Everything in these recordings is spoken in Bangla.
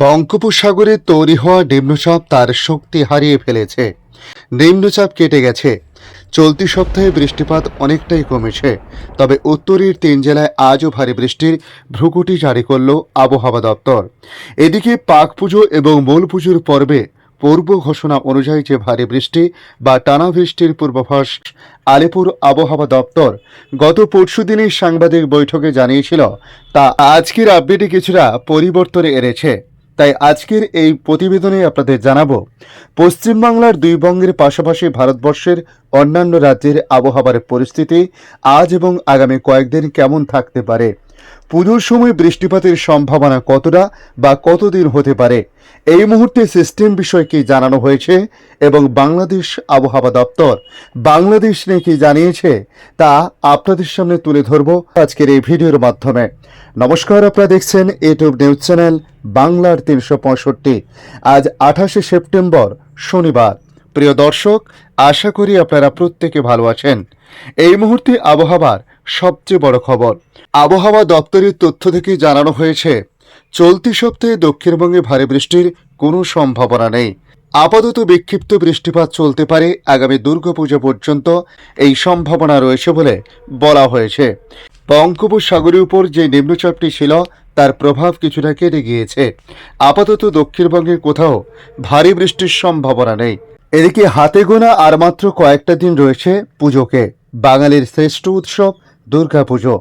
বঙ্গোপসাগরে তৈরি হওয়া নিম্নচাপ তার শক্তি হারিয়ে ফেলেছে। নিম্নচাপ কেটে গেছে। চলতি সপ্তাহে বৃষ্টিপাত অনেকটাই কমেছে, তবে উত্তরের 3 জেলায় আজও ভারী বৃষ্টির ভ্রুকুটি জারি করল আবহাওয়া দপ্তর। এদিকে পাক পুজো এবং মূল পুজোর পর্বে পূর্ব ঘোষণা অনুযায়ী যে ভারী বৃষ্টি বা টানা বৃষ্টির পূর্বাভাস আলিপুর আবহাওয়া দপ্তর গত পরশুদিনই সাংবাদিক বৈঠকে জানিয়েছিল, তা আজকের আপডেটে কিছুটা পরিবর্তন এনেছে। তাই আজকের এই প্রতিবেদনে আপনাদের জানাবো পশ্চিমবাংলার দুই বঙ্গের পাশাপাশি ভারতবর্ষের অন্যান্য রাজ্যের আবহাওয়ার পরিস্থিতি আজ এবং আগামী কয়েকদিন কেমন থাকতে পারে, পুজোর সময় বৃষ্টিপাতের সম্ভাবনা কতটা বা কতদিন হতে পারে, এই মুহূর্তে সিস্টেম বিষয়ে কি জানানো হয়েছে এবং বাংলাদেশ আবহাওয়া দপ্তর বাংলাদেশ নিয়ে কি জানিয়েছে তা আপনাদের সামনে তুলে ধরব আজকের এই ভিডিওর মাধ্যমে। নমস্কার, আপনারা দেখছেন ইউটিউব নিউজ চ্যানেল বাংলার 365। আজ 28শে সেপ্টেম্বর শনিবার। প্রিয় দর্শক, আশা করি আপনারা প্রত্যেকে ভালো আছেন। এই মুহূর্তে আবহাওয়ার সবচেয়ে বড় খবর, আবহাওয়া দপ্তরের তথ্য থেকে জানানো হয়েছে চলতি সপ্তাহে দক্ষিণবঙ্গে ভারী বৃষ্টির কোনো সম্ভাবনা নেই। আপাতত বিক্ষিপ্ত বৃষ্টিপাত চলতে পারে আগামী দুর্গাপূজা পর্যন্ত, এই সম্ভাবনা রয়েছে বলে বলা হয়েছে। বঙ্গোপসাগরের উপর যে নিম্নচাপটি ছিল তার প্রভাব কিছুটা কেটে গিয়েছে। আপাতত দক্ষিণবঙ্গের কোথাও ভারী বৃষ্টির সম্ভাবনা নেই। এদিকে হাতে গোনা আর মাত্র কয়েকটা দিন রয়েছে পুজোকে, বাঙালির শ্রেষ্ঠ উৎসব দুর্গাপুজো।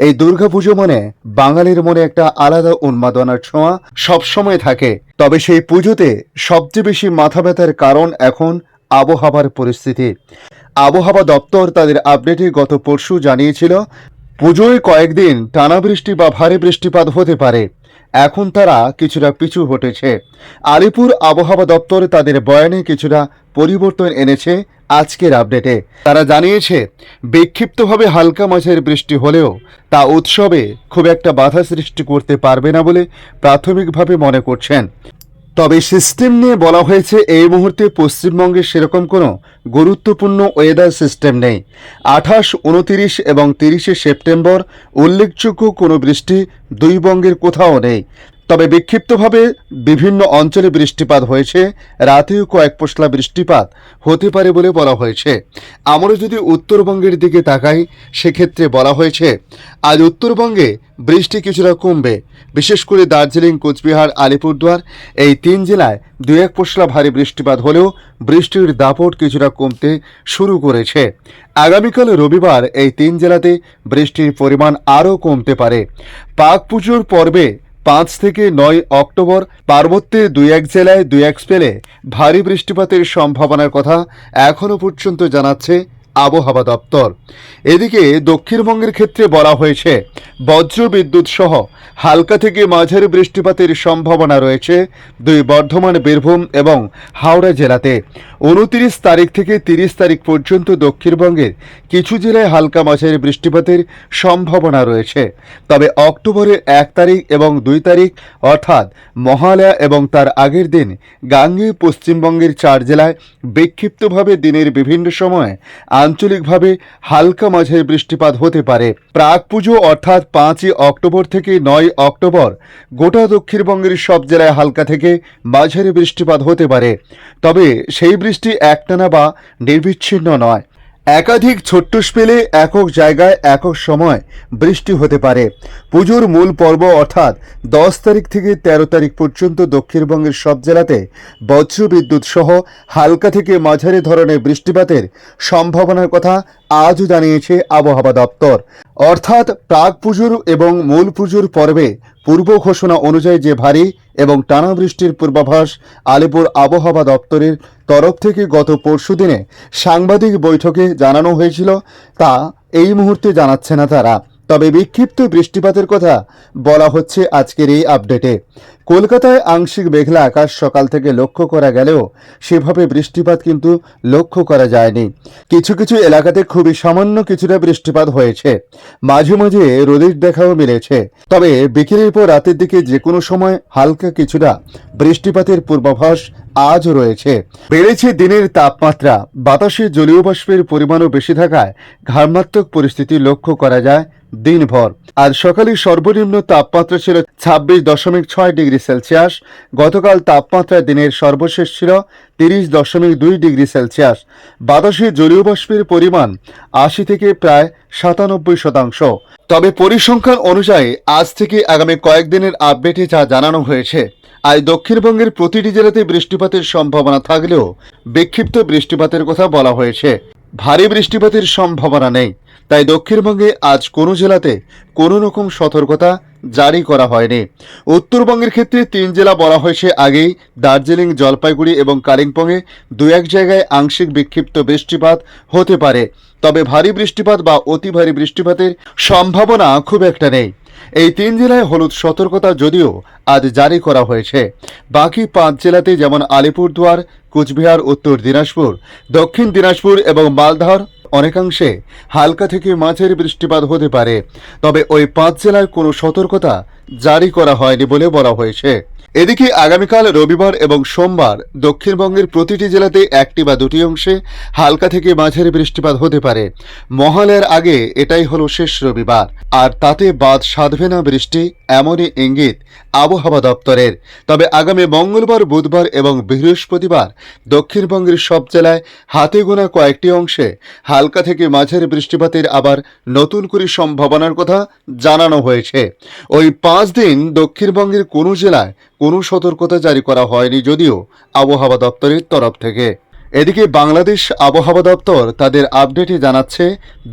এই দুর্গাপুজো মানে বাঙালির মনে একটা আলাদা উন্মাদনার ছোঁয়া সবসময় থাকে। তবে সেই পুজোতে সবচেয়ে বেশি মাথা ব্যথার কারণ এখন আবহাওয়ার পরিস্থিতি। আবহাওয়া দপ্তর তাদের আপডেটে গত পরশু জানিয়েছিল পুজোয় কয়েকদিন টানা বৃষ্টি বা ভারী বৃষ্টিপাত হতে পারে। এখন তারা কিছুটা পিছু হটেছে। আলিপুর আবহাওয়া দপ্তর তাদের বয়ানে কিছুটা পরিবর্তন এনেছে আজকের আপডেটে। তারা জানিয়েছে বিক্ষিপ্তভাবে হালকা মাঝের বৃষ্টি হলেও তা উৎসবে খুব একটা বাধা সৃষ্টি করতে পারবে না বলে প্রাথমিকভাবে মনে করছেন। তবে সিস্টেম নিয়ে বলা হয়েছে এই মুহূর্তে পশ্চিমবঙ্গে সেরকম কোনো গুরুত্বপূর্ণ ওয়েদার সিস্টেম নেই। 28, 29 এবং 30শে সেপ্টেম্বর উল্লেখযোগ্য কোনো বৃষ্টি দুই বঙ্গের কোথাও নেই। তবে বিক্ষিপ্তভাবে বিভিন্ন অঞ্চলে বৃষ্টিপাত হয়েছে, রাতেও কয়েক পশলা বৃষ্টিপাত হতে পারে বলে বলা হয়েছে। আমরা যদি উত্তরবঙ্গের দিকে তাকাই, সেক্ষেত্রে বলা হয়েছে আজ উত্তরবঙ্গে বৃষ্টি কিছুটা কমবে। বিশেষ করে দার্জিলিং, কোচবিহার, আলিপুরদুয়ার এই 3 জেলায় 2-1 পশলা ভারী বৃষ্টিপাত হলেও বৃষ্টির দাপট কিছুটা কমতে শুরু করেছে। আগামীকাল রবিবার এই 3 জেলাতে বৃষ্টির পরিমাণ আরও কমতে পারে। পাক পুজোর পর্বে 5 থেকে 9 অক্টোবর পার্বত্যে 2-1 জেলায় 2-1 স্পেলে ভারী বৃষ্টিপাতের সম্ভাবনার কথা এখনও পর্যন্ত জানাচ্ছে আবহাওয়া দপ্তর। এদিকে দক্ষিণবঙ্গের ক্ষেত্রে বলা হয়েছে বজ্র বিদ্যুৎ সহ হালকা থেকে মাঝারি বৃষ্টিপাতের সম্ভাবনা রয়েছে দুই বর্ধমান, বীরভূম এবং হাওড়া জেলাতে। 29 তারিখ থেকে 30 তারিখ পর্যন্ত দক্ষিণবঙ্গের কিছু জেলায় হালকা মাঝারি বৃষ্টিপাতের সম্ভাবনা রয়েছে। তবে অক্টোবরের 1 তারিখ এবং 2 তারিখ অর্থাৎ মহালয়া এবং তার আগের দিন গাঙ্গেয় পশ্চিমবঙ্গের 4 জেলায় বিক্ষিপ্তভাবে দিনের বিভিন্ন সময়ে আঞ্চলিকভাবে হালকা মাঝারি বৃষ্টিপাত হতে পারে। প্রাক পুজো অর্থাৎ 5 অক্টোবর থেকে 9 অক্টোবর গোটা দক্ষিণবঙ্গের সব জেলায় হালকা থেকে মাঝারি বৃষ্টিপাত হতে পারে। তবে সেই বৃষ্টি একটানা বা নির্বিচ্ছিন্ন নয়, একাধিক ছোট্ট স্পেলে একক জায়গায় একক সময় বৃষ্টি হতে পারে। পুজোর মূল পর্ব অর্থাৎ 10 তারিখ থেকে 13 তারিখ পর্যন্ত দক্ষিণবঙ্গের সব জেলাতে বজ্রবিদ্যুৎ সহ হালকা থেকে মাঝারি ধরনের বৃষ্টিপাতের সম্ভাবনার কথা আজও জানিয়েছে আবহাওয়া দপ্তর। অর্থাৎ প্রাক পুজোর এবং মূল পুজোর পর্বে পূর্ব ঘোষণা অনুযায়ী যে ভারী এবং টানা বৃষ্টির পূর্বাভাস আলিপুর আবহাওয়া দপ্তরের তরফ থেকে গত পরশুদিনে সাংবাদিক বৈঠকে জানানো হয়েছিল, তা এই মুহূর্তে জানাচ্ছে না তারা। তবে বিক্ষিপ্ত বৃষ্টিপাতের কথা বলা হচ্ছে আজকের এই আপডেটে। কলকাতায় আংশিক মেঘলা আকাশ সকাল থেকে লক্ষ্য করা গেলেও সেভাবে বৃষ্টিপাত কিন্তু লক্ষ্য করা যায়নি। কিছু কিছু এলাকাতে খুবই সামান্য কিছুটা বৃষ্টিপাত হয়েছে, মাঝে মাঝে রোদের দেখাও মিলেছে। তবে বিকেলের পর রাতের দিকে যে কোনো সময় হালকা কিছুটা বৃষ্টিপাতের পূর্বাভাস আজও রয়েছে। বেড়েছে দিনের তাপমাত্রা, বাতাসে জলীয় বাষ্পের পরিমাণও বেশি থাকায় ঘামাত্মক পরিস্থিতি লক্ষ্য করা যায় দিনভর। আজ সকালে সর্বনিম্ন তাপমাত্রা ছিল 26.6 ডিগ্রি সেলসিয়াস। গতকাল তাপমাত্রা দিনের সর্বশেষ ছিল 30.2 ডিগ্রি সেলসিয়াস। বাতাসে জলীয় বাষ্পের পরিমাণ 80 থেকে প্রায় 97%। তবে পরিসংখ্যান অনুযায়ী আজ থেকে আগামী কয়েকদিনের আপডেটে যা জানানো হয়েছে, আজ দক্ষিণবঙ্গের প্রতিটি জেলাতে বৃষ্টিপাতের সম্ভাবনা থাকলেও বিক্ষিপ্ত বৃষ্টিপাতের কথা বলা হয়েছে। ভারী বৃষ্টিপাতের সম্ভাবনা নেই, তাই দক্ষিণবঙ্গে আজ কোনো জেলাতে কোনো রকম সতর্কতা জারি করা হয়নি। উত্তরবঙ্গের ক্ষেত্রে 3 জেলা বলা হয়েছে আগেই, দার্জিলিং, জলপাইগুড়ি এবং কালিম্পংয়ে 2-1 জায়গায় আংশিক বিক্ষিপ্ত বৃষ্টিপাত হতে পারে, তবে ভারী বৃষ্টিপাত বা অতি ভারী বৃষ্টিপাতের সম্ভাবনা খুব একটা নেই। এই 3 জেলায় হলুদ সতর্কতা যদিও আজ জারি করা হয়েছে। বাকি 5 জেলাতে যেমন আলিপুরদুয়ার, কুচবিহার, উত্তর দিনাজপুর, দক্ষিণ দিনাজপুর এবং মালদহর অনেকাংশে হালকা থেকে মাঝারি বৃষ্টিপাত হতে পারে, তবে ওই 5 জেলায় কোনো সতর্কতা জারি করা হয়নি বলে বলা হয়েছে। এদিকে আগামীকাল রবিবার এবং সোমবার দক্ষিণবঙ্গের প্রতিটি জেলাতে 1টি বা 2টি অংশে হালকা থেকে মাঝারি বৃষ্টিপাত হতে পারে। মহালয়ার আগে এটাই হলো শেষ রবিবার, আর তাতে বাদ সাধবে না বৃষ্টি, এমনই ইঙ্গিত আবহাওয়া দপ্তরের। তবে আগামী মঙ্গলবার, বুধবার এবং বৃহস্পতিবার দক্ষিণবঙ্গের সব জেলায় হাতে গোনা কয়েকটি অংশে হালকা থেকে মাঝারি বৃষ্টিপাতের আবার নতুন করে সম্ভাবনার কথা জানানো হয়েছে। ওই 5 দিন দক্ষিণবঙ্গের কোনো জেলায় কোনো সতর্কতা জারি করা হয়নি যদিও আবহাওয়া দপ্তরের তরফ থেকে। এদিকে বাংলাদেশ আবহাওয়া দপ্তর তাদের আপডেটে জানাচ্ছে,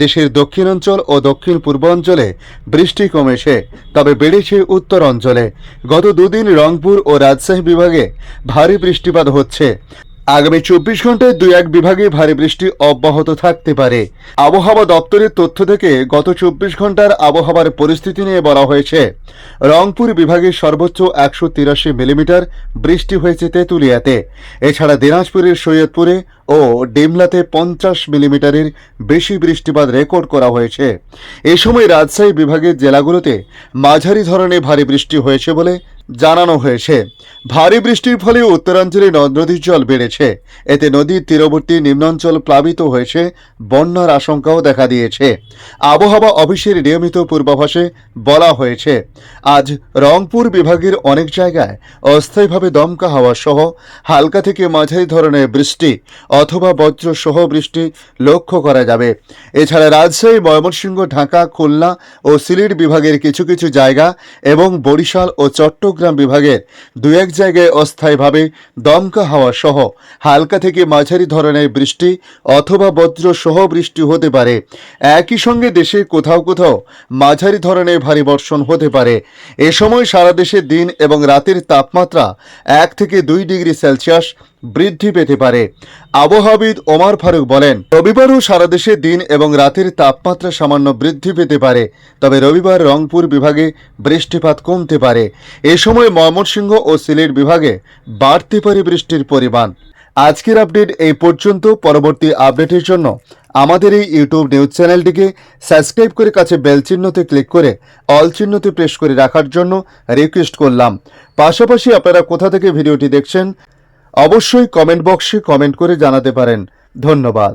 দেশের দক্ষিণাঞ্চল ও দক্ষিণ পূর্বাঞ্চলে বৃষ্টি কমেছে, তবে বেড়েছে উত্তর অঞ্চলে। গত 2 দিন রংপুর ও রাজশাহী বিভাগে ভারী বৃষ্টিপাত হচ্ছে। আগামী 24 ঘন্টায় 2-1 বিভাগে ভারী বৃষ্টি অব্যাহত থাকতে পারে। আবহাওয়া দপ্তরের তথ্য থেকে গত 24 ঘন্টার আবহাওয়ার পরিস্থিতি নিয়ে বলা হয়েছে, রংপুর বিভাগে সর্বোচ্চ 183 মিলিমিটার বৃষ্টি হয়েছে তেঁতুলিয়াতে। এছাড়া দিনাজপুরের সৈয়দপুরে ও ডিমলাতে 50 মিলিমিটারের বেশি বৃষ্টিপাত রেকর্ড করা হয়েছে। এ সময় রাজশাহী বিভাগের জেলাগুলোতে মাঝারি ধরনের ভারী বৃষ্টি হয়েছে বলে জানানো হয়েছে। ভারী বৃষ্টির ফলে উত্তরাঞ্চলে নদ-নদীর জল বেড়েছে, এতে নদীর তীরবর্তী নিম্নাঞ্চল প্লাবিত হয়েছে, বন্যার আশঙ্কাও দেখা দিয়েছে। আবহাওয়া অফিসের নিয়মিত পূর্বাভাসে বলা হয়েছে, আজ রংপুর বিভাগের অনেক জায়গায় অস্থায়ীভাবে দমকা হাওয়া সহ হালকা থেকে মাঝারি ধরনের বৃষ্টি অথবা বজ্র সহ বৃষ্টি লক্ষ্য করা যাবে। এছাড়া রাজশাহী, ময়মনসিংহ, ঢাকা, খুলনা ও সিলেট বিভাগের কিছু কিছু জায়গা এবং বরিশাল ও চট্টগ্রাম বিভাগের 2-1 জায়গায় অস্থায়ীভাবে দমকা হাওয়া সহ হালকা থেকে মাঝারি ধরনের বৃষ্টি অথবা বজ্র সহ বৃষ্টি হতে পারে। একই সঙ্গে দেশের কোথাও কোথাও মাঝারি ধরনের ভারী বর্ষণ হতে পারে। এ সময় সারা দেশে দিন এবং রাতের তাপমাত্রা 1 থেকে 2 ডিগ্রি সেলসিয়াস বৃদ্ধি পেতে পারে। আবহাওয়াবিদ ওমর ফারুক বলেন, রবিবারও সারা দেশে দিন এবং রাতের তাপমাত্রা সামান্য বৃদ্ধি পেতে পারে, তবে রবিবার রংপুর বিভাগে বৃষ্টিপাত কমতে পারে। এ সময় ময়মনসিংহ ও সিলেট বিভাগে বাড়তে পারে বৃষ্টির পরিমাণ। আজকের আপডেট এই পর্যন্ত। পরবর্তী আপডেটের জন্য আমাদের এই ইউটিউব নিউজ চ্যানেলটিকে সাবস্ক্রাইব করে কাছে বেল চিহ্নতে ক্লিক করে অল চিহ্নতে প্রেস করে রাখার জন্য রিকোয়েস্ট করলাম। পাশাপাশি আপনারা কোথা থেকে ভিডিওটি দেখছেন অবশ্যই কমেন্ট বক্সে কমেন্ট করে জানাতে পারেন। ধন্যবাদ।